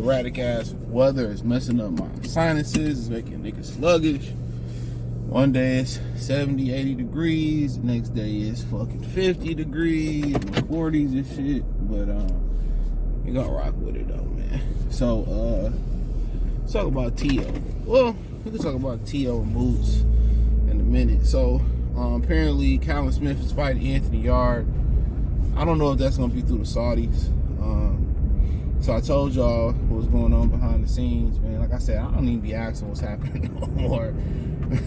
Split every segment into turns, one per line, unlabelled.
erratic ass weather is messing up my sinuses. It's making niggas sluggish. One day it's 70, 80 degrees. The next day it's fucking 50 degrees, and 40s and shit. But you gonna rock with it though, man. So let's talk about Teo. Well, we can talk about Teo and Boots in a minute. So apparently Callum Smith is fighting Anthony Yard. I don't know if that's gonna be through the Saudis. So I told y'all what's going on behind the scenes, man. Like I said, I don't even be asking what's happening no more.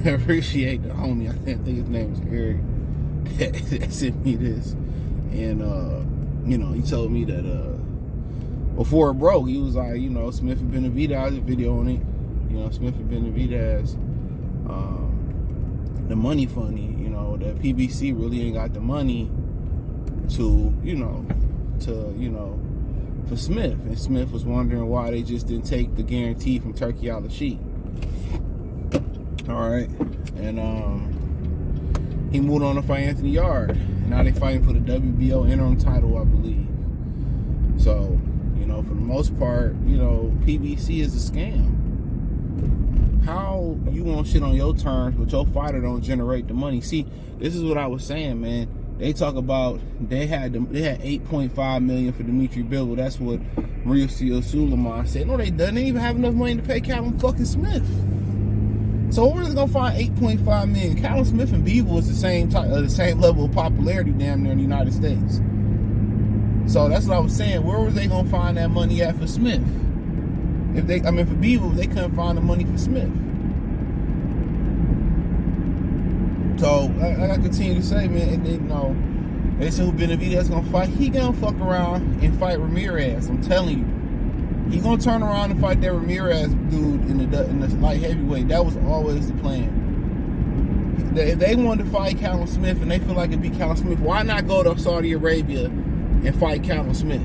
I appreciate the homie. I think his name is Eric that sent me this. And he told me that before it broke, he was like, Smith and Benavidez, a video on it. Smith and Benavidez, the money funny, that PBC really ain't got the money for Smith. And Smith was wondering why they just didn't take the guarantee from Turkey Al-Sheikh. All right. And he moved on to fight Anthony Yard. And now they fighting for the WBO interim title, I believe. So, for the most part, PBC is a scam. How you want shit on your terms, but your fighter don't generate the money? See, this is what I was saying, man. They talk about they had 8.5 million for Dimitri Bivol. That's what Mauricio Suleiman said. No, they didn't even have enough money to pay Callum fucking Smith. So where are they gonna find 8.5 million? Callum Smith and Bivol is the same level of popularity damn near in the United States. So that's what I was saying. Where was they gonna find that money at for Smith? For Bivol, they couldn't find the money for Smith. So I continue to say, man, they said who Benavidez gonna fight. He gonna fuck around and fight Ramirez. I'm telling you, he gonna turn around and fight that Ramirez dude in the light heavyweight. That was always the plan. If they wanted to fight Callum Smith and they feel like it'd be Callum Smith, why not go to Saudi Arabia and fight Callum Smith?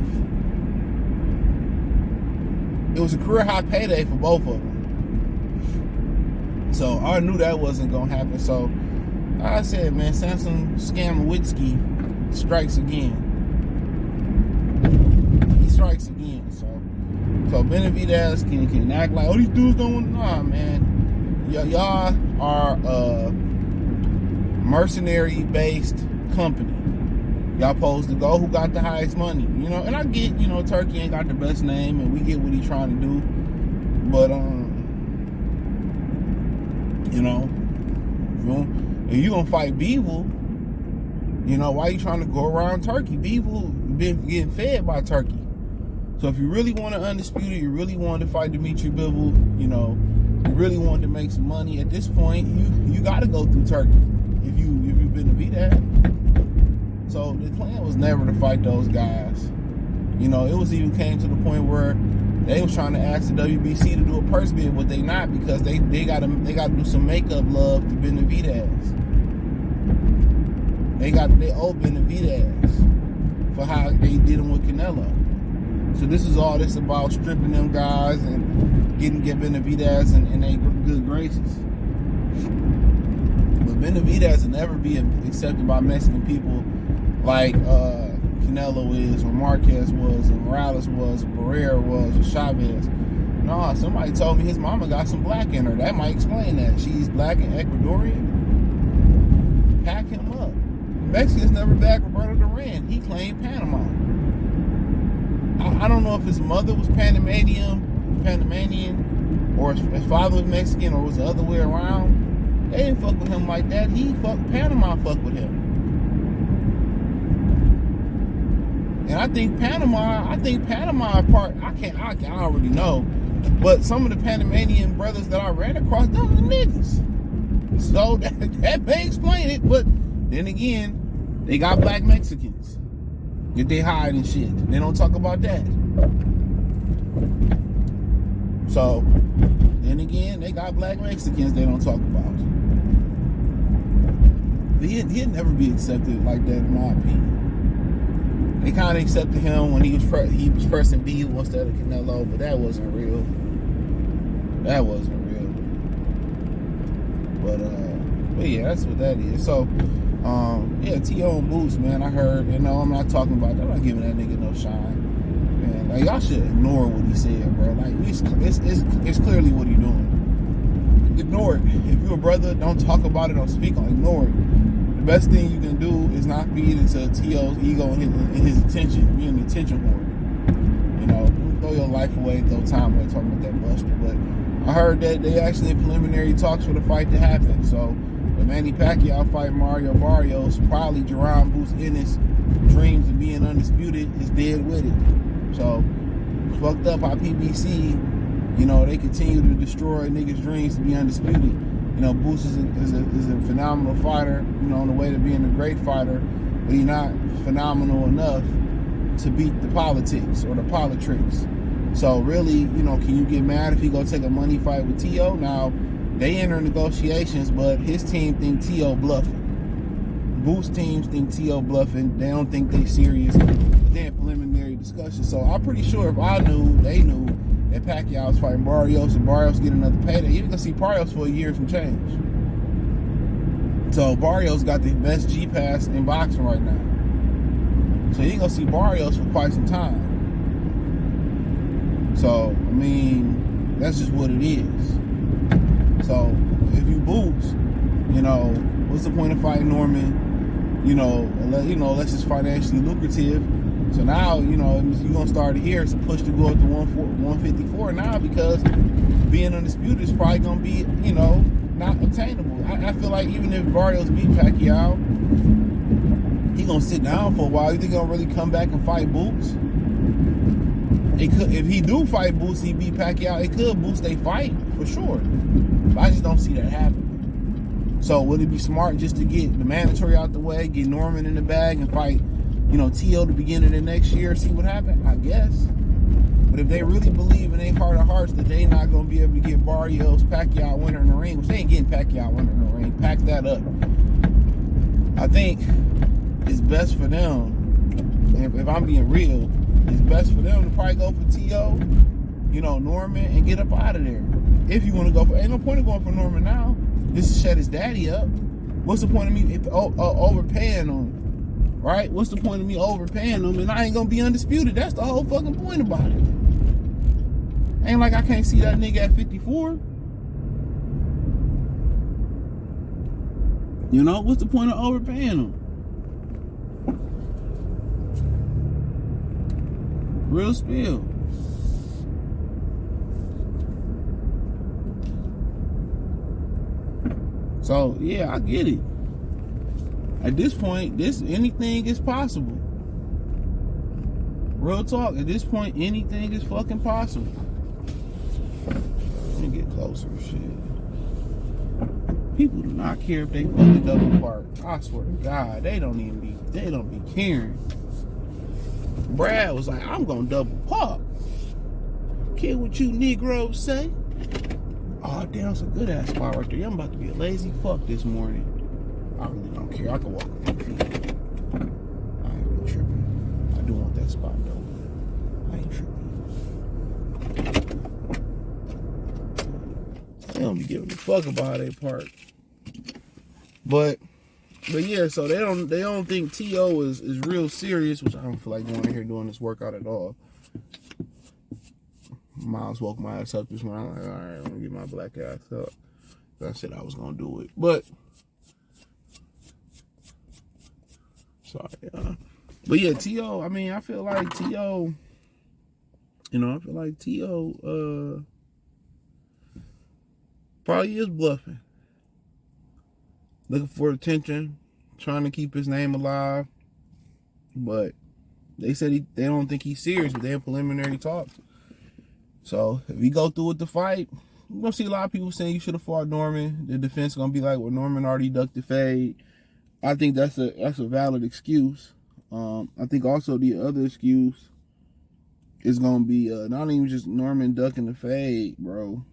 It was a career high payday for both of them. So I knew that wasn't gonna happen. So I said, man, Samson Scamowitsky strikes again. He strikes again. So Benavidez can act like, oh, these dudes don't want. Nah, man. Y'all are a mercenary-based company. Y'all supposed to go who got the highest money. And I get, Turkey ain't got the best name, and we get what he's trying to do. But, if you gonna fight Bivol, why you trying to go around Turkey? Bivol been getting fed by Turkey. So if you really want to undisputed, you really want to fight Dimitri Bivol, you really want to make some money at this point, you got to go through Turkey if you've been to be that. So the plan was never to fight those guys. It was even came to the point where they was trying to ask the WBC to do a purse bid, but they not, because they gotta do some makeup love to Benavidez. They owe Benavidez for how they did him with Canelo. So this is all this about, stripping them guys and get Benavidez in their good graces. But Benavidez will never be accepted by Mexican people like Canelo is, or Marquez was, or Morales was, or Barrera was, or Chavez. No, somebody told me his mama got some black in her. That might explain that. She's black and Ecuadorian. Pack him up. Mexicans never backed Roberto Duran. He claimed Panama. I don't know if his mother was Panamanian, or his father was Mexican, or was the other way around. They didn't fuck with him like that. Panama fucked with him. And I think Panama part, I don't really know. But some of the Panamanian brothers that I ran across, them were niggas. So that may explain it. But then again, they got black Mexicans that they hide and shit. They don't talk about that. So, then again, they got black Mexicans they don't talk about. He'd never be accepted like that, in my opinion. They kind of accepted him when he was pressing Bivol instead of Canelo, but that wasn't real. But yeah, that's what that is. So, yeah, Teo and Boots, man, I heard, I'm not talking about that. I'm not giving that nigga no shine. Man, Like, y'all should ignore what he said, bro. Like, it's clearly what he doing. Ignore it. If you're a brother, don't talk about it, don't speak on it. Ignore it. The best thing you can do is not feed into T.O.'s ego and his attention, being the attention whore. You know, don't throw your life away, throw time away talking about that Buster. But I heard that they actually in preliminary talks for the fight to happen. So the Manny Pacquiao fight, Mario Barrios, probably Jaron Ennis' dreams of being undisputed is dead with it. So fucked up how PBC, you know, they continue to destroy niggas' dreams to be undisputed. You know, Boots is a phenomenal fighter, you know, on the way to being a great fighter, but he's not phenomenal enough to beat the politics or the politricks. So really, you know, can you get mad if he go take a money fight with T.O.? Now, they enter negotiations, but his team think T.O. bluffing. Boots teams think T.O. bluffing. They don't think they serious. They're in preliminary discussion. So I'm pretty sure if I knew, they knew that Pacquiao was fighting Barrios and Barrios get another payday, you're gonna see Barrios for a year and some change. So Barrios got the best G pass in boxing right now. So you ain't gonna see Barrios for quite some time. So, I mean, that's just what it is. So, if you Boots, you know, what's the point of fighting Norman? You know, unless it's financially lucrative. So now, you know, you're going to start to hear it's a push to go up to 154 now because being undisputed is probably going to be, you know, not obtainable. I feel like even if Barrios beat Pacquiao, he going to sit down for a while. You think he's going to really come back and fight Boots? It could, if he do fight Boots, he beat Pacquiao, it could boost their fight for sure. But I just don't see that happening. So would it be smart just to get the mandatory out the way, get Norman in the bag and fight, you know, T.O. the beginning of the next year, see what happens? I guess. But if they really believe in their heart of hearts that they not going to be able to get Barrios, Pacquiao winner in the ring, which they ain't getting Pacquiao winner in the ring, pack that up. I think it's best for them, if I'm being real, it's best for them to probably go for T.O., you know, Norman, and get up out of there. If you want to go for, ain't no point of going for Norman now. This is shut his daddy up. What's the point of me overpaying him, right? What's the point of me overpaying him and I ain't gonna be undisputed? That's the whole fucking point about it. Ain't like I can't see that nigga at 54. You know, what's the point of overpaying him? Real spill. So yeah, I get it. At this point, anything is possible. Real talk. At this point, anything is fucking possible. Let me get closer, shit. People do not care if they fucking double park. I swear to God, they don't be caring. Brad was like, I'm gonna double park. Care what you Negroes say? Oh damn, it's a good ass spot right there. I'm about to be a lazy fuck this morning. I really don't care. I can walk a few feet. I ain't really tripping. I do want that spot though. I ain't tripping. They don't be giving a fuck about their park. But yeah, so they don't think T.O. is real serious, which I don't feel like going in here doing this workout at all. Miles woke my ass up this morning. I'm like, all right, I'm gonna get my black ass up. I said I was gonna do it, but sorry, but yeah, T.O. I mean, I feel like T.O. You know, I feel like T.O. Probably is bluffing, looking for attention, trying to keep his name alive. But they said they don't think he's serious, but they're in preliminary talks. So if we go through with the fight, you're gonna see a lot of people saying you should have fought Norman. The defense is gonna be like, well, Norman already ducked the fade. I think that's a valid excuse. I think also the other excuse is gonna be not even just Norman ducking the fade, bro.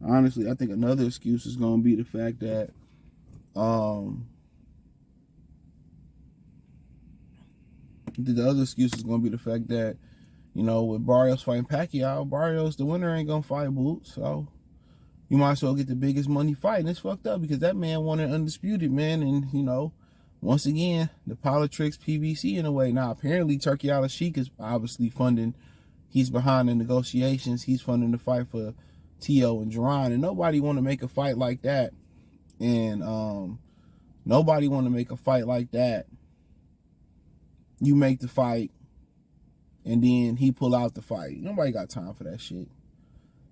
Honestly, I think another excuse is gonna be the fact that the other excuse is gonna be the fact that, you know, with Barrios fighting Pacquiao, Barrios, the winner, ain't gonna fight Boots, so you might as well get the biggest money fight. And it's fucked up because that man wanted undisputed, man. And, you know, once again, the politics PBC in a way. Now, apparently, Turkey Al Sheik is obviously funding. He's behind the negotiations. He's funding the fight for Teo and Jaron. And nobody want to make a fight like that. And nobody want to make a fight like that. You make the fight, and then he pull out the fight. Nobody got time for that shit.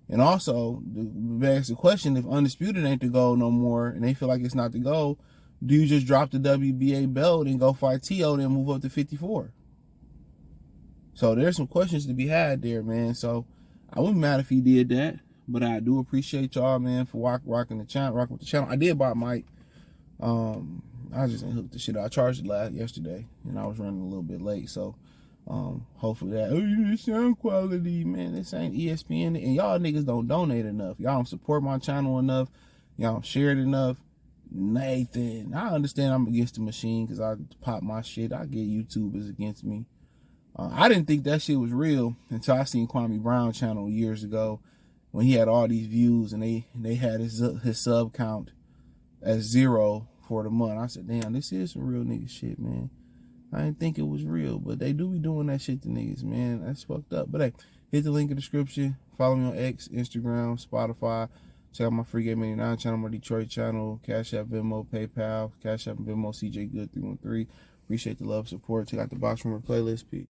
And also, begs the question, if Undisputed ain't the goal no more, and they feel like it's not the goal, do you just drop the WBA belt and go fight Teo and then move up to 54? So there's some questions to be had there, man. So I wouldn't be mad if he did that, but I do appreciate y'all, man, for rocking the channel, rocking with the channel. I did buy a mic. I just ain't hooked the shit out. I charged it yesterday, and I was running a little bit late, so hopefully that. Oh, the sound quality, man. This ain't ESPN, and y'all niggas don't donate enough. Y'all don't support my channel enough. Y'all don't share it enough. Nathan, I understand I'm against the machine because I pop my shit. I get YouTubers against me. I didn't think that shit was real until I seen Kwame Brown channel years ago when he had all these views and they had his sub count as 0 for the month. I said, damn, this is some real nigga shit, man. I didn't think it was real, but they do be doing that shit to niggas, man. That's fucked up. But hey, hit the link in the description. Follow me on X, Instagram, Spotify. Check out my Free Game 89 channel, my Detroit channel, Cash App, Venmo, PayPal, Cash App, Venmo, CJ Good 313. Appreciate the love, support. Check out the Box Rumor playlist. Peace.